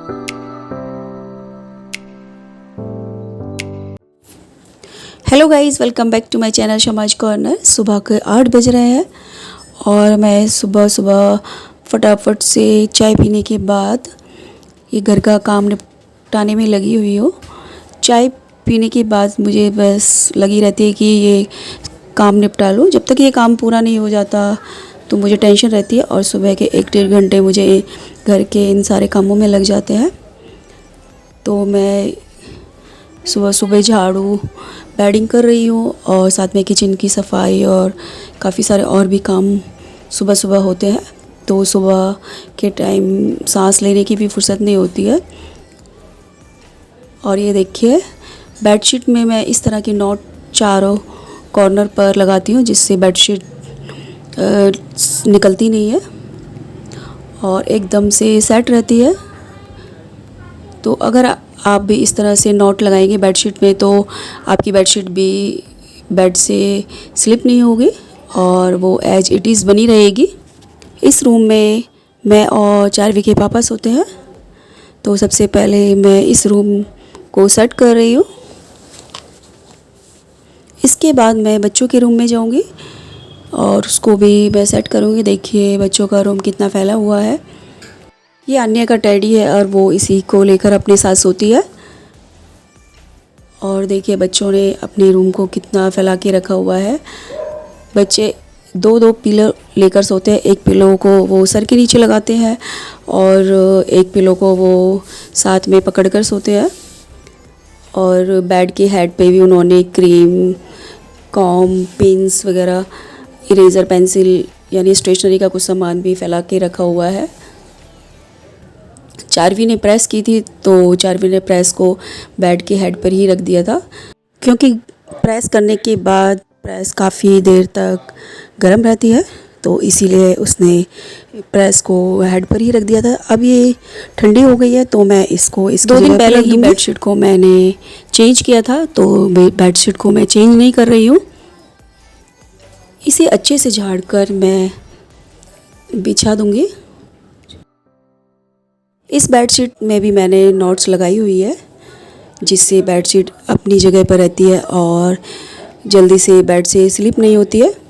Hello guys, welcome back to my channel Shama's corner. सुबह के 8 बज रहे हैं और मैं सुबह सुबह फटाफट से चाय पीने के बाद ये घर का काम निपटाने में लगी हुई हूँ। चाय पीने के बाद मुझे बस लगी रहती है कि ये काम निपटा लूँ। जब तक ये काम पूरा नहीं हो जाता तो मुझे टेंशन रहती है और सुबह के 1-1.5 घंटे मुझे घर के इन सारे कामों में लग जाते हैं। तो मैं सुबह सुबह झाड़ू बेडिंग कर रही हूँ और साथ में किचन की सफाई और काफ़ी सारे और भी काम सुबह सुबह होते हैं। तो सुबह के टाइम सांस लेने की भी फुर्सत नहीं होती है। और ये देखिए, बेडशीट में मैं इस तरह की नॉट चारों कॉर्नर पर लगाती हूँ जिससे बेडशीट निकलती नहीं है और एकदम से सेट रहती है। तो अगर आप भी इस तरह से नॉट लगाएंगे बेडशीट में तो आपकी बेडशीट भी बेड से स्लिप नहीं होगी और वो एज इट इज़ बनी रहेगी। इस रूम में मैं और चारवी के पापा सोते हैं। तो सबसे पहले मैं इस रूम को सेट कर रही हूँ। इसके बाद मैं बच्चों के रूम में जाऊँगी और उसको भी मैं सेट करूँगी। देखिए बच्चों का रूम कितना फैला हुआ है। ये अन्य का टेडी है और वो इसी को लेकर अपने साथ सोती है। और देखिए बच्चों ने अपने रूम को कितना फैला के रखा हुआ है। बच्चे 2-2 पिलो लेकर सोते हैं। एक पिलो को वो सर के नीचे लगाते हैं और एक पिलो को वो साथ में पकड़ कर सोते हैं। और बेड के हेड पे भी उन्होंने क्रीम, कॉम, पिन्स वगैरह, इरेज़र, पेंसिल यानी स्टेशनरी का कुछ सामान भी फैला के रखा हुआ है। चारवी ने प्रेस की थी तो चारवी ने प्रेस को बेड के हेड पर ही रख दिया था, क्योंकि प्रेस करने के बाद प्रेस काफ़ी देर तक गर्म रहती है तो इसीलिए उसने प्रेस को हेड पर ही रख दिया था। अब ये ठंडी हो गई है तो मैं इसको 2 दिन पहले ही बेडशीट को मैंने चेंज किया था तो बेडशीट को मैं चेंज नहीं कर रही हूँ। इसे अच्छे से झाड़ कर मैं बिछा दूँगी। इस बेडशीट में भी मैंने नॉट्स लगाई हुई है जिससे बेडशीट अपनी जगह पर रहती है और जल्दी से बेड से स्लिप नहीं होती है।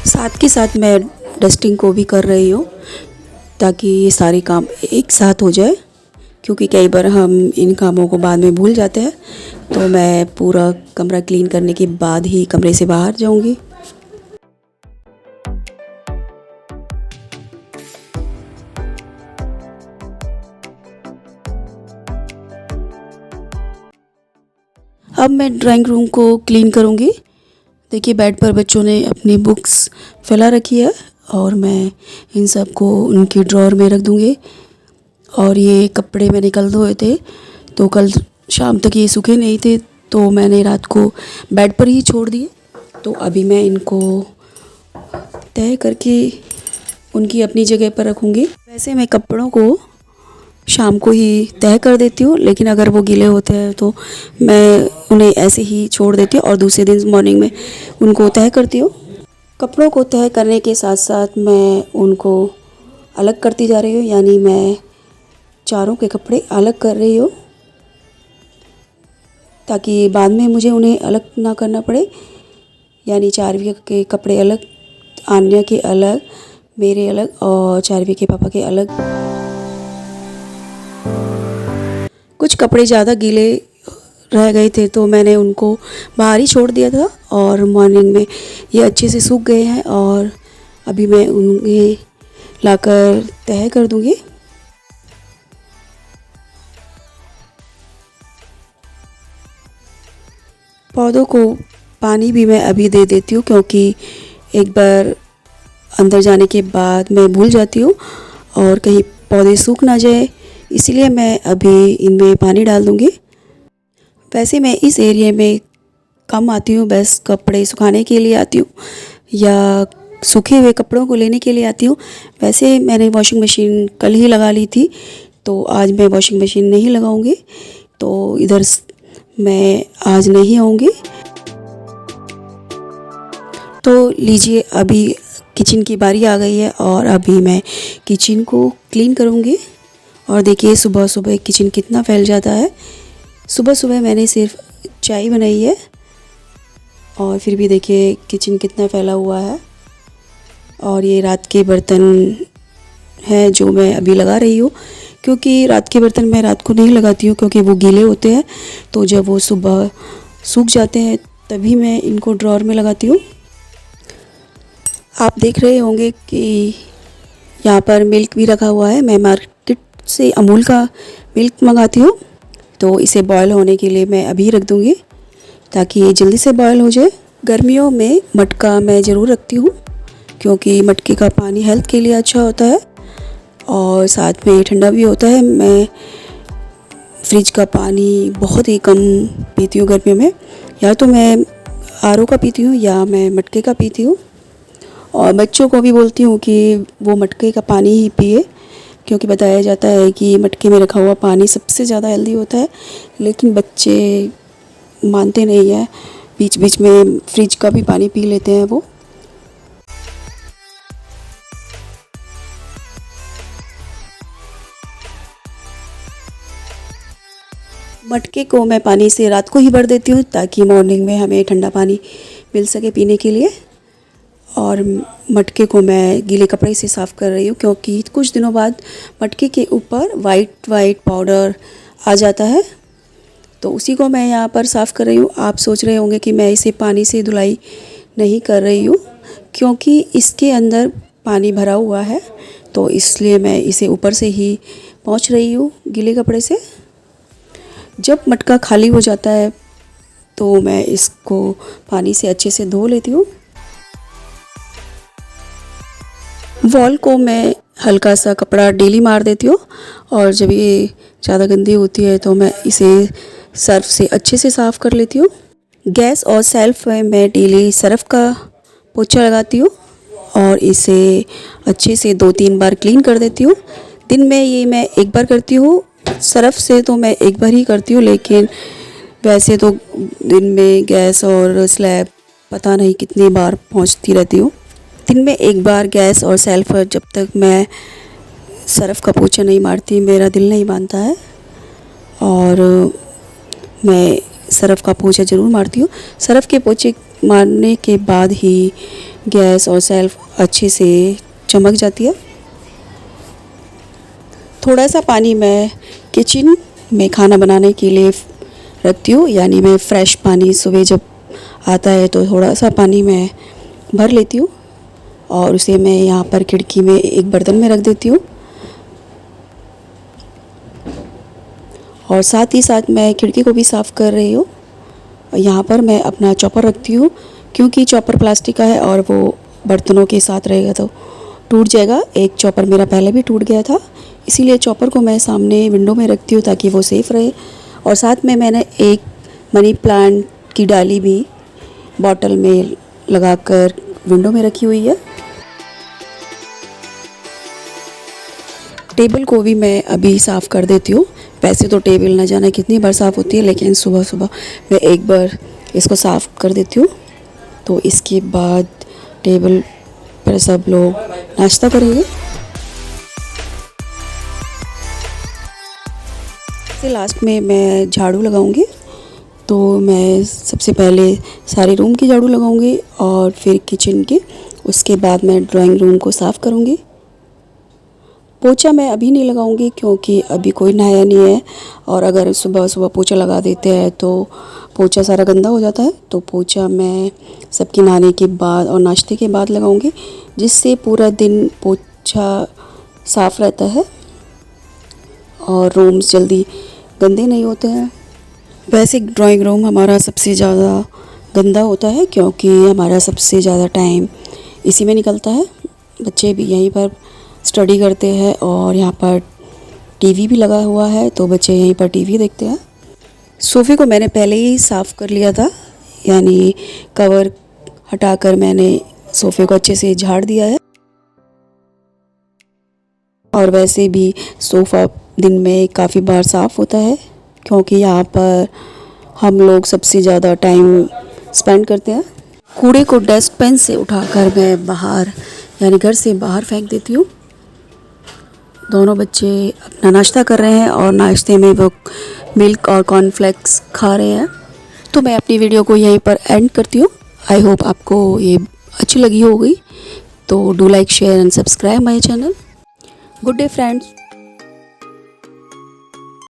साथ के साथ मैं डस्टिंग को भी कर रही हूँ ताकि ये सारे काम एक साथ हो जाए, क्योंकि कई बार हम इन कामों को बाद में भूल जाते हैं। तो मैं पूरा कमरा क्लीन करने के बाद ही कमरे से बाहर जाऊँगी। अब मैं ड्राइंग रूम को क्लीन करूँगी। देखिए बेड पर बच्चों ने अपनी बुक्स फैला रखी है और मैं इन सब को उनके ड्रॉअर में रख दूँगी। और ये कपड़े मैंने कल धोए थे तो कल शाम तक ये सूखे नहीं थे तो मैंने रात को बेड पर ही छोड़ दिए। तो अभी मैं इनको तय करके उनकी अपनी जगह पर रखूँगी। वैसे मैं कपड़ों को शाम को ही तय कर देती हूँ, लेकिन अगर वो गीले होते हैं तो मैं उन्हें ऐसे ही छोड़ देती हूँ और दूसरे दिन मॉर्निंग में उनको तय करती हूँ। कपड़ों को तय करने के साथ साथ मैं उनको अलग करती जा रही हूँ, यानी मैं चारों के कपड़े अलग कर रही हूँ ताकि बाद में मुझे उन्हें अलग ना करना पड़े। यानी चारवी के कपड़े अलग, आन्या के अलग, मेरे अलग और चारवी के पापा के अलग। कुछ कपड़े ज़्यादा गीले रह गए थे तो मैंने उनको बाहर ही छोड़ दिया था और मॉर्निंग में ये अच्छे से सूख गए हैं और अभी मैं उन्हें लाकर तय कर दूँगी। पौधों को पानी भी मैं अभी दे देती हूँ, क्योंकि एक बार अंदर जाने के बाद मैं भूल जाती हूँ और कहीं पौधे सूख ना जाए, इसीलिए मैं अभी इनमें पानी डाल दूँगी। वैसे मैं इस एरिया में कम आती हूँ, बस कपड़े सुखाने के लिए आती हूँ या सूखे हुए कपड़ों को लेने के लिए आती हूँ। वैसे मैंने वॉशिंग मशीन कल ही लगा ली थी, तो आज मैं वॉशिंग मशीन नहीं लगाऊंगी, तो इधर मैं आज नहीं आऊँगी। तो लीजिए, अभी किचन की बारी आ गई है और अभी मैं किचन को क्लीन करूँगी। और देखिए सुबह सुबह किचन कितना फैल जाता है। सुबह सुबह मैंने सिर्फ चाय बनाई है और फिर भी देखिए किचन कितना फैला हुआ है। और ये रात के बर्तन हैं जो मैं अभी लगा रही हूँ, क्योंकि रात के बर्तन मैं रात को नहीं लगाती हूँ क्योंकि वो गीले होते हैं, तो जब वो सुबह सूख जाते हैं तभी मैं इनको ड्रॉर में लगाती हूँ। आप देख रहे होंगे कि यहाँ पर मिल्क भी रखा हुआ है। मैं मार्केट से अमूल का मिल्क मंगाती हूँ, तो इसे बॉयल होने के लिए मैं अभी रख दूँगी ताकि ये जल्दी से बॉयल हो जाए। गर्मियों में मटका मैं ज़रूर रखती हूँ क्योंकि मटके का पानी हेल्थ के लिए अच्छा होता है और साथ में ठंडा भी होता है। मैं फ्रिज का पानी बहुत ही कम पीती हूँ गर्मियों में, या तो मैं आरओ का पीती हूँ या मैं मटके का पीती हूँ। और बच्चों को भी बोलती हूँ कि वो मटके का पानी ही पिए, क्योंकि बताया जाता है कि मटके में रखा हुआ पानी सबसे ज़्यादा हेल्दी होता है। लेकिन बच्चे मानते नहीं है, बीच बीच में फ्रिज का भी पानी पी लेते हैं वो। मटके को मैं पानी से रात को ही भर देती हूँ ताकि मॉर्निंग में हमें ठंडा पानी मिल सके पीने के लिए। और मटके को मैं गीले कपड़े से साफ़ कर रही हूँ क्योंकि कुछ दिनों बाद मटके के ऊपर वाइट वाइट पाउडर आ जाता है, तो उसी को मैं यहाँ पर साफ़ कर रही हूँ। आप सोच रहे होंगे कि मैं इसे पानी से धुलाई नहीं कर रही हूँ, क्योंकि इसके अंदर पानी भरा हुआ है, तो इसलिए मैं इसे ऊपर से ही पोंछ रही हूँ गीले कपड़े से। जब मटका खाली हो जाता है तो मैं इसको पानी से अच्छे से धो लेती हूँ। वॉल को मैं हल्का सा कपड़ा डेली मार देती हूँ और जब ये ज़्यादा गंदी होती है तो मैं इसे सर्फ से अच्छे से साफ़ कर लेती हूँ। गैस और सेल्फ में मैं डेली सर्फ का पोछा लगाती हूँ और इसे अच्छे से 2-3 बार क्लीन कर देती हूँ। दिन में ये मैं एक बार करती हूँ, सर्फ से तो मैं एक बार ही करती हूँ, लेकिन वैसे तो दिन में गैस और स्लैब पता नहीं कितनी बार पोंछती रहती हूँ। दिन में एक बार गैस और सेल्फ पर जब तक मैं सर्फ का पोछा नहीं मारती मेरा दिल नहीं मानता है, और मैं सर्फ का पोछा ज़रूर मारती हूँ। सर्फ के पोछे मारने के बाद ही गैस और सेल्फ अच्छे से चमक जाती है। थोड़ा सा पानी मैं किचन में खाना बनाने के लिए रखती हूँ, यानी मैं फ्रेश पानी सुबह जब आता है तो थोड़ा सा पानी मैं भर लेती हूँ और उसे मैं यहाँ पर खिड़की में एक बर्तन में रख देती हूँ। और साथ ही साथ मैं खिड़की को भी साफ़ कर रही हूँ। यहाँ पर मैं अपना चॉपर रखती हूँ क्योंकि चॉपर प्लास्टिक का है और वो बर्तनों के साथ रहेगा तो टूट जाएगा। एक चॉपर मेरा पहले भी टूट गया था, इसीलिए चॉपर को मैं सामने विंडो में रखती हूँ ताकि वो सेफ़ रहे। और साथ में मैंने एक मनी प्लांट की डाली भी बॉटल में लगाकर विंडो में रखी हुई है। टेबल को भी मैं अभी साफ़ कर देती हूँ। वैसे तो टेबल न जाने कितनी बार साफ़ होती है, लेकिन सुबह सुबह मैं एक बार इसको साफ़ कर देती हूँ। तो इसके बाद टेबल पर सब लोग नाश्ता करेंगे। फिर लास्ट में मैं झाड़ू लगाऊंगी, तो मैं सबसे पहले सारे रूम की झाड़ू लगाऊंगी और फिर किचन की, उसके बाद मैं ड्राइंग रूम को साफ़ करूंगी। पोछा मैं अभी नहीं लगाऊंगी क्योंकि अभी कोई नहाया नहीं है, और अगर सुबह सुबह पोछा लगा देते हैं तो पोछा सारा गंदा हो जाता है। तो पोछा मैं सबके नहाने के बाद और नाश्ते के बाद लगाऊंगी, जिससे पूरा दिन पोछा साफ़ रहता है और रूम्स जल्दी गंदे नहीं होते हैं। वैसे ड्राइंग रूम हमारा सबसे ज़्यादा गंदा होता है क्योंकि हमारा सबसे ज़्यादा टाइम इसी में निकलता है। बच्चे भी यहीं पर स्टडी करते हैं और यहाँ पर टीवी भी लगा हुआ है, तो बच्चे यहीं पर टीवी देखते हैं। सोफ़े को मैंने पहले ही साफ़ कर लिया था, यानी कवर हटाकर मैंने सोफ़े को अच्छे से झाड़ दिया है। और वैसे भी सोफ़ा दिन में काफ़ी बार साफ़ होता है, क्योंकि यहाँ पर हम लोग सबसे ज़्यादा टाइम स्पेंड करते हैं। कूड़े को डस्टबिन से उठाकर मैं बाहर, यानी घर से बाहर फेंक देती हूँ। दोनों बच्चे अपना नाश्ता कर रहे हैं और नाश्ते में वो मिल्क और कॉर्नफ्लेक्स खा रहे हैं। तो मैं अपनी वीडियो को यहीं पर एंड करती हूँ। आई होप आपको ये अच्छी लगी होगी। तो do like, share and subscribe my channel. Good day friends.